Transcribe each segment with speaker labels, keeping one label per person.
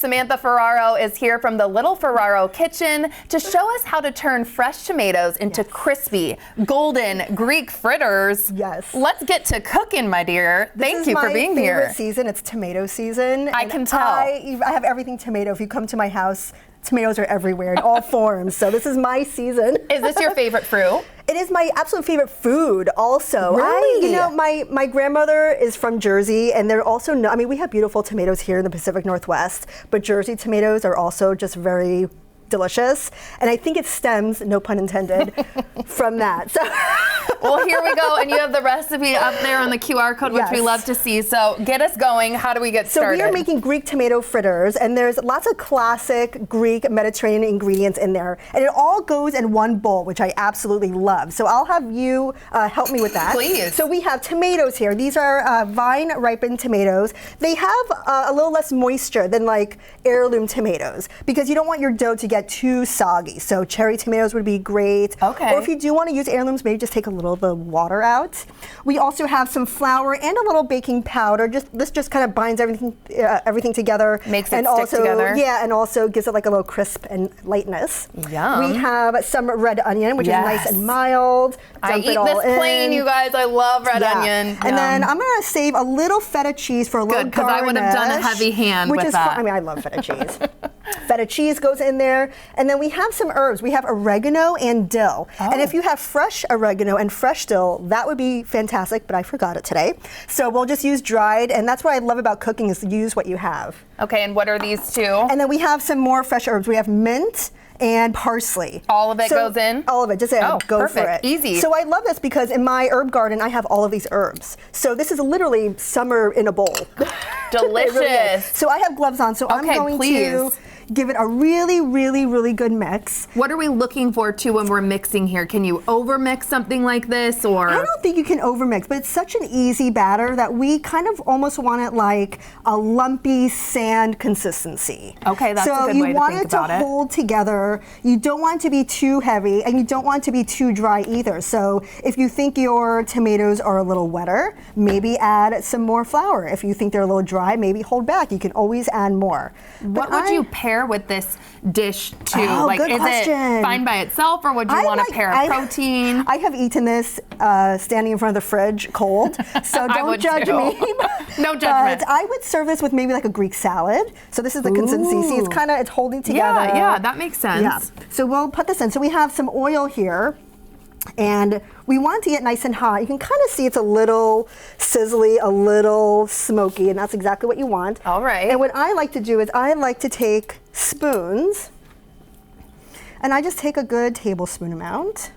Speaker 1: Samantha Ferraro is here from the Little Ferraro Kitchen to show us how to turn fresh tomatoes into crispy, golden Greek fritters.
Speaker 2: Yes.
Speaker 1: Let's get to cooking, my dear. Thank you for being here.
Speaker 2: This is my favorite season. It's tomato season.
Speaker 1: I can tell.
Speaker 2: I have everything tomato. If you come to my house, tomatoes are everywhere in all forms. So this is my season.
Speaker 1: Is this your favorite fruit?
Speaker 2: It is my absolute favorite food also.
Speaker 1: Really?
Speaker 2: My grandmother is from Jersey, and they're also, we have beautiful tomatoes here in the Pacific Northwest, but Jersey tomatoes are also just very delicious. And I think it stems, no pun intended, from that. So.
Speaker 1: Well, here we go, and you have the recipe up there on the QR code, which we love to see. So get us going. How do we get started?
Speaker 2: So we are making Greek tomato fritters, and there's lots of classic Greek Mediterranean ingredients in there, and it all goes in one bowl, which I absolutely love. So I'll have you help me with that.
Speaker 1: Please.
Speaker 2: So we have tomatoes here. These are vine-ripened tomatoes. They have a little less moisture than like heirloom tomatoes because you don't want your dough to get too soggy. So cherry tomatoes would be great.
Speaker 1: Okay.
Speaker 2: Or if you do want to use heirlooms, maybe just take a little of the water out. We also have some flour and a little baking powder. This just kind of binds everything together.
Speaker 1: Makes it stick together.
Speaker 2: Yeah, and also gives it like a little crisp and lightness.
Speaker 1: Yum.
Speaker 2: We have some red onion, which is nice and mild.
Speaker 1: I eat this plain, you guys. I love red onion.
Speaker 2: And then I'm gonna save a little feta cheese for a little garnish.
Speaker 1: Good, because I would have done a heavy hand with that.
Speaker 2: I love feta cheese. Feta cheese goes in there. And then we have some herbs. We have oregano and dill. Oh. And if you have fresh oregano and fresh dill, that would be fantastic, but I forgot it today. So we'll just use dried, and that's what I love about cooking is use what you have.
Speaker 1: Okay, and what are these two?
Speaker 2: And then we have some more fresh herbs. We have mint and parsley.
Speaker 1: All of it goes in?
Speaker 2: All of it, just go for it.
Speaker 1: Easy.
Speaker 2: So I love this because in my herb garden, I have all of these herbs. So this is literally summer in a bowl.
Speaker 1: Delicious.
Speaker 2: Really so I have gloves on, so I'm going to give it a really, really, really good mix.
Speaker 1: What are we looking for too when we're mixing here? Can you overmix something like this, or?
Speaker 2: I don't think you can overmix, but it's such an easy batter that we kind of almost want it like a lumpy sand consistency.
Speaker 1: Okay, that's a good way to think about it.
Speaker 2: So you want it to hold together. You don't want it to be too heavy, and you don't want it to be too dry either. So if you think your tomatoes are a little wetter, maybe add some more flour. If you think they're a little dry, maybe hold back. You can always add more.
Speaker 1: What would you pair with this dish too?
Speaker 2: Oh,
Speaker 1: like,
Speaker 2: good question.
Speaker 1: It fine by itself, or would you want to pair a protein?
Speaker 2: I have eaten this standing in front of the fridge cold, so don't judge me.
Speaker 1: No judgment.
Speaker 2: But I would serve this with maybe like a Greek salad. So this is the consistency. See, it's holding together.
Speaker 1: Yeah, that makes sense.
Speaker 2: Yeah. So we'll put this in. So we have some oil here. And we want to get nice and hot. You can kind of see it's a little sizzly, a little smoky, and that's exactly what you want.
Speaker 1: All right.
Speaker 2: And what I like to do is I like to take spoons, and I just take a good tablespoon amount.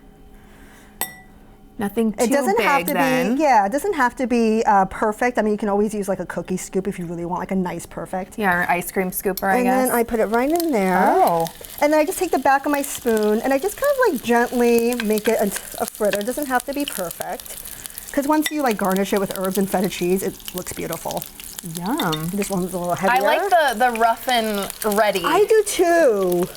Speaker 1: Nothing too big,
Speaker 2: it doesn't have to
Speaker 1: then.
Speaker 2: be, yeah, it doesn't have to be perfect. I mean, you can always use like a cookie scoop if you really want like a nice perfect.
Speaker 1: Yeah, or ice cream scooper, I guess.
Speaker 2: And then I put it right in there.
Speaker 1: Oh.
Speaker 2: And then I just take the back of my spoon and I just kind of like gently make it a fritter. It doesn't have to be perfect. Because once you like garnish it with herbs and feta cheese, it looks beautiful.
Speaker 1: Yum.
Speaker 2: This one's a little heavier.
Speaker 1: I like the rough and ready.
Speaker 2: I do too.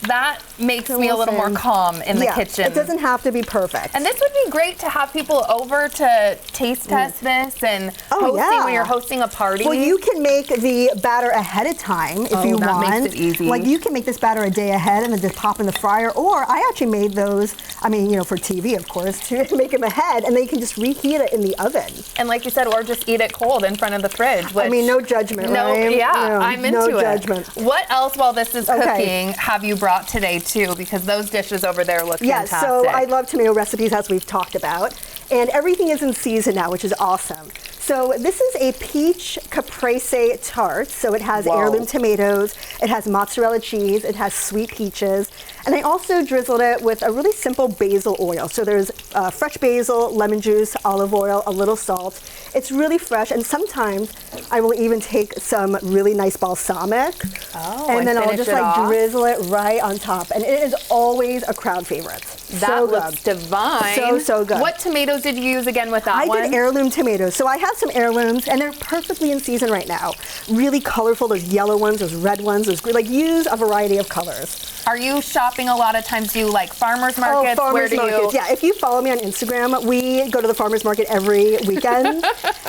Speaker 1: That makes me a little more calm in the kitchen.
Speaker 2: It doesn't have to be perfect.
Speaker 1: And this would be great to have people over to taste test this and when you're hosting a party.
Speaker 2: Well, you can make the batter ahead of time if you want.
Speaker 1: That makes it easy.
Speaker 2: Like you can make this batter a day ahead and then just pop in the fryer. Or I actually made those, for TV, of course, to make them ahead, and then you can just reheat it in the oven.
Speaker 1: And like you said, or just eat it cold in front of the fridge. Which,
Speaker 2: no judgment, right?
Speaker 1: I'm into
Speaker 2: no
Speaker 1: it.
Speaker 2: Judgment.
Speaker 1: What else while this is cooking have you brought today too? Because those dishes over there look fantastic.
Speaker 2: So I love tomato recipes, as we've talked about. And everything is in season now, which is awesome. So this is a peach caprese tart. So it has heirloom tomatoes, it has mozzarella cheese, it has sweet peaches. And I also drizzled it with a really simple basil oil. So there's fresh basil, lemon juice, olive oil, a little salt. It's really fresh, and sometimes I will even take some really nice balsamic. And then I'll just drizzle it right on top. And it is always a crowd favorite.
Speaker 1: That looks divine.
Speaker 2: So good.
Speaker 1: What tomatoes did you use again with that one?
Speaker 2: I did heirloom tomatoes. So I have some heirlooms, and they're perfectly in season right now. Really colorful. There's yellow ones, there's red ones, there's green. Like, use a variety of colors.
Speaker 1: Are you shopping a lot of times? Do you like farmers markets?
Speaker 2: Farmers markets. Yeah, if you follow me on Instagram, we go to the farmers market every weekend,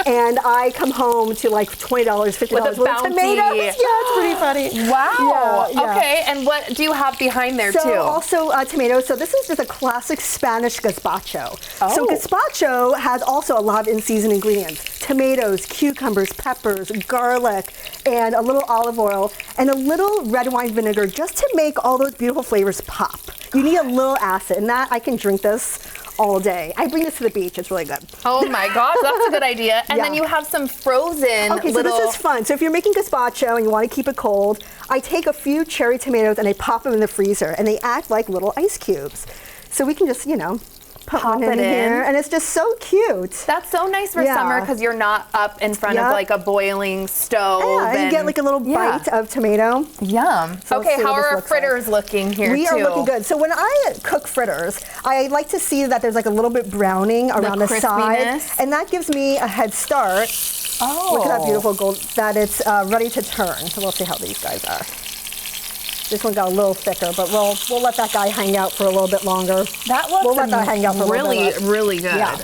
Speaker 2: and I come home to like $20, $50
Speaker 1: with
Speaker 2: tomatoes. Yeah, it's pretty funny.
Speaker 1: Wow.
Speaker 2: Yeah.
Speaker 1: Okay, and what do you have behind there too?
Speaker 2: Also tomatoes. So this is just a classic Spanish gazpacho. So gazpacho has also a lot of in-season ingredients: tomatoes, cucumbers, peppers, garlic, and a little olive oil, and a little red wine vinegar, just to make all those beautiful flavors pop. You need a little acid, and that I can drink this all day. I bring this to the beach. It's really good.
Speaker 1: Oh my gosh, that's a good idea. And then you have some frozen
Speaker 2: Okay, so this is fun. So if you're making gazpacho and you want to keep it cold, I take a few cherry tomatoes and I pop them in the freezer, and they act like little ice cubes. So we can just, pop one in here, and it's just so cute.
Speaker 1: That's so nice for summer because you're not up in front of like a boiling stove.
Speaker 2: Yeah, and you get like a little bite of tomato.
Speaker 1: Yum.
Speaker 2: So
Speaker 1: okay, how are our fritters looking here
Speaker 2: We are looking good. So when I cook fritters, I like to see that there's like a little bit browning around the side, and that gives me a head start.
Speaker 1: Oh.
Speaker 2: Look at that beautiful gold, that it's ready to turn. So we'll see how these guys are. This one got a little thicker, but we'll let that guy hang out for a little bit longer.
Speaker 1: That looks
Speaker 2: we'll let that hang out for
Speaker 1: really,
Speaker 2: a little bit.
Speaker 1: really good.
Speaker 2: Yeah.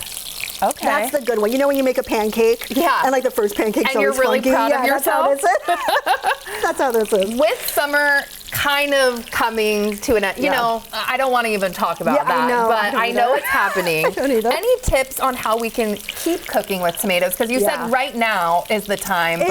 Speaker 1: Okay.
Speaker 2: That's the good one. You know when you make a pancake?
Speaker 1: Yeah.
Speaker 2: And like the first pancake's
Speaker 1: and
Speaker 2: always
Speaker 1: you're really
Speaker 2: funky?
Speaker 1: proud of yourself?
Speaker 2: That's how this is.
Speaker 1: With summer kind of coming to an end, you know, I don't want to even talk about that, but I know it's happening.
Speaker 2: I don't either.
Speaker 1: Any tips on how we can keep cooking with tomatoes? Because you said right now is the time.
Speaker 2: It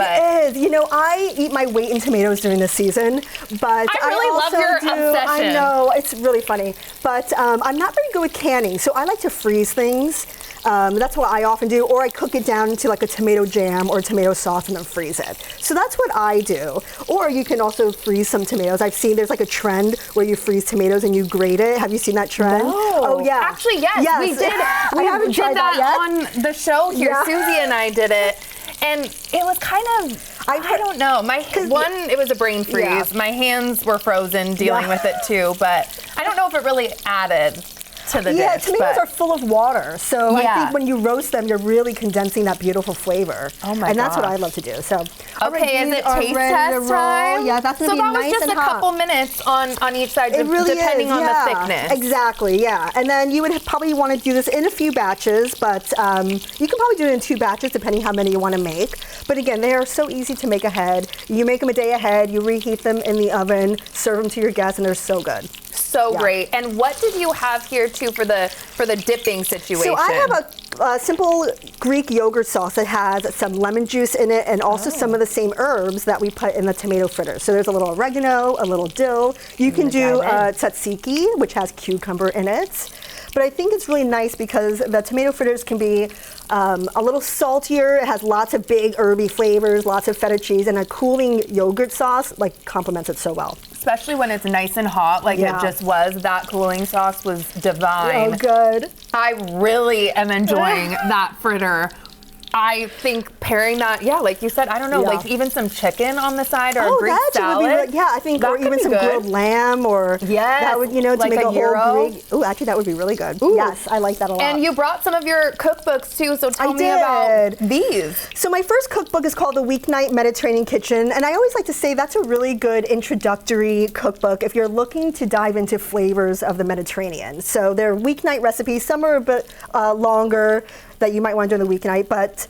Speaker 2: is. I eat my weight in tomatoes during the season, but
Speaker 1: I really love your obsession.
Speaker 2: I know, it's really funny. But I'm not very good with canning, so I like to freeze things. That's what I often do, or I cook it down into like a tomato jam or tomato sauce and then freeze it. So that's what I do. Or you can also freeze some tomatoes. I've seen there's like a trend where you freeze tomatoes and you grate it. Have you seen that trend?
Speaker 1: No.
Speaker 2: Oh yeah.
Speaker 1: Actually, yes. We did.
Speaker 2: We haven't tried that yet.
Speaker 1: On the show here. Susie and I did it, and it was kind of. I don't know. It was a brain freeze. My hands were frozen dealing with it too, but I don't know if it really added to the dish.
Speaker 2: Tomatoes are full of water, so I think when you roast them, you're really condensing that beautiful flavor.
Speaker 1: Oh my!
Speaker 2: And that's what I love to do. So
Speaker 1: okay, is it taste test time?
Speaker 2: Yeah, that's gonna be nice and hot. So that was just a couple
Speaker 1: minutes on each side, depending on the thickness.
Speaker 2: Exactly. Yeah, and then you would probably want to do this in a few batches, but you can probably do it in 2 batches, depending how many you want to make. But again, they are so easy to make ahead. You make them a day ahead. You reheat them in the oven, serve them to your guests, and they're so good.
Speaker 1: So great. And what did you have here too for the dipping situation?
Speaker 2: So I have a simple Greek yogurt sauce that has some lemon juice in it, and also some of the same herbs that we put in the tomato fritters. So there's a little oregano, a little dill. You can do tzatziki, which has cucumber in it. But I think it's really nice because the tomato fritters can be a little saltier. It has lots of big herby flavors, lots of feta cheese, and a cooling yogurt sauce complements it so well.
Speaker 1: Especially when it's nice and hot, like it just was. That cooling sauce was divine.
Speaker 2: Oh, good.
Speaker 1: I really am enjoying that fritter. I think pairing that, like you said, I don't know, like even some chicken on the side or a Greek salad.
Speaker 2: Would be I think, or even some grilled lamb, or that would, to
Speaker 1: like
Speaker 2: make a whole Greek.
Speaker 1: Ooh,
Speaker 2: actually, that would be really good. Ooh. Yes, I like that a lot.
Speaker 1: And you brought some of your cookbooks too, so tell me about these.
Speaker 2: So my first cookbook is called The Weeknight Mediterranean Kitchen, and I always like to say that's a really good introductory cookbook if you're looking to dive into flavors of the Mediterranean. So they're weeknight recipes. Some are a bit longer that you might want to do on the weeknight, but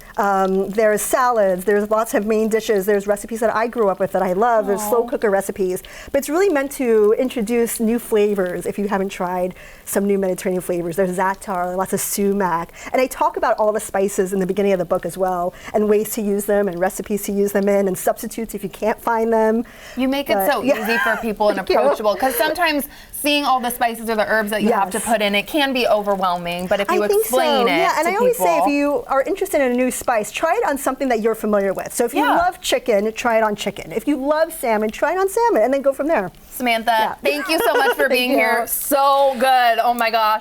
Speaker 2: there's salads, there's lots of main dishes, there's recipes that I grew up with that I love, there's slow cooker recipes, but it's really meant to introduce new flavors if you haven't tried some new Mediterranean flavors. There's za'atar, lots of sumac, and I talk about all the spices in the beginning of the book as well, and ways to use them, and recipes to use them in, and substitutes if you can't find them.
Speaker 1: You make it so easy for people and approachable, because sometimes seeing all the spices or the herbs that you have to put in, it can be overwhelming, but if you explain it
Speaker 2: and
Speaker 1: to
Speaker 2: I always
Speaker 1: people,
Speaker 2: say if you are interested in a new spice, try it on something that you're familiar with. So if you love chicken, try it on chicken. If you love salmon, try it on salmon, and then go from there.
Speaker 1: Samantha, thank you so much for being here. So good. Oh my gosh.